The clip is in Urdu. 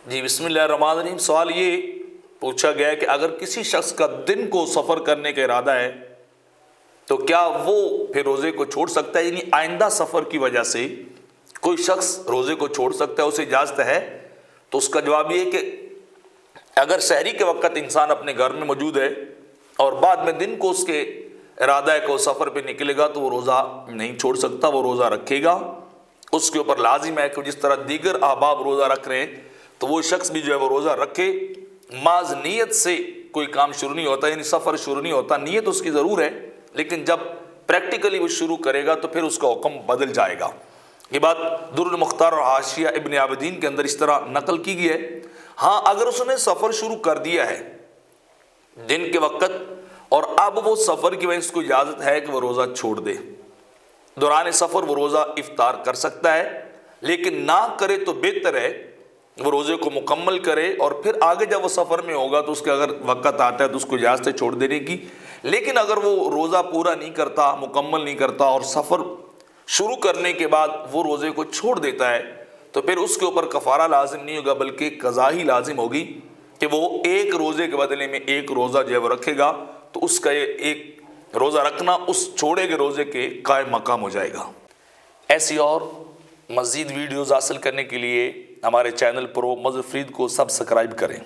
جی بسم اللہ الرحمن الرحیم۔ سوال یہ پوچھا گیا ہے کہ اگر کسی شخص کا دن کو سفر کرنے کا ارادہ ہے تو کیا وہ پھر روزے کو چھوڑ سکتا ہے؟ یعنی آئندہ سفر کی وجہ سے کوئی شخص روزے کو چھوڑ سکتا ہے، اسے اجازت ہے؟ تو اس کا جواب یہ ہے کہ اگر سحری کے وقت انسان اپنے گھر میں موجود ہے اور بعد میں دن کو اس کے ارادہ ہے کہ وہ سفر پہ نکلے گا تو وہ روزہ نہیں چھوڑ سکتا، وہ روزہ رکھے گا۔ اس کے اوپر لازم ہے کہ جس طرح دیگر احباب روزہ رکھ رہے ہیں تو وہ شخص بھی جو ہے وہ روزہ رکھے۔ محض نیت سے کوئی کام شروع نہیں ہوتا، یعنی سفر شروع نہیں ہوتا، نیت اس کی ضرور ہے لیکن جب پریکٹیکلی وہ شروع کرے گا تو پھر اس کا حکم بدل جائے گا۔ یہ بات در المختار اور حاشیہ ابن عابدین کے اندر اس طرح نقل کی گئی ہے۔ ہاں اگر اس نے سفر شروع کر دیا ہے دن کے وقت اور اب وہ سفر کی وجہ سے اس کو اجازت ہے کہ وہ روزہ چھوڑ دے، دوران سفر وہ روزہ افطار کر سکتا ہے، لیکن نہ کرے تو بہتر ہے وہ روزے کو مکمل کرے اور پھر آگے جب وہ سفر میں ہوگا تو اس کے اگر وقت آتا ہے تو اس کو اجازت ہے چھوڑ دینے کی۔ لیکن اگر وہ روزہ پورا نہیں کرتا، مکمل نہیں کرتا اور سفر شروع کرنے کے بعد وہ روزے کو چھوڑ دیتا ہے تو پھر اس کے اوپر کفارہ لازم نہیں ہوگا بلکہ قضا ہی لازم ہوگی کہ وہ ایک روزے کے بدلے میں ایک روزہ جو ہے وہ رکھے گا، تو اس کا یہ ایک روزہ رکھنا اس چھوڑے گئے روزے کے قائم مقام ہو جائے گا۔ ایسی اور مزید ویڈیوز حاصل کرنے کے لیے ہمارے چینل پرو مظفر فرید کو سبسکرائب کریں۔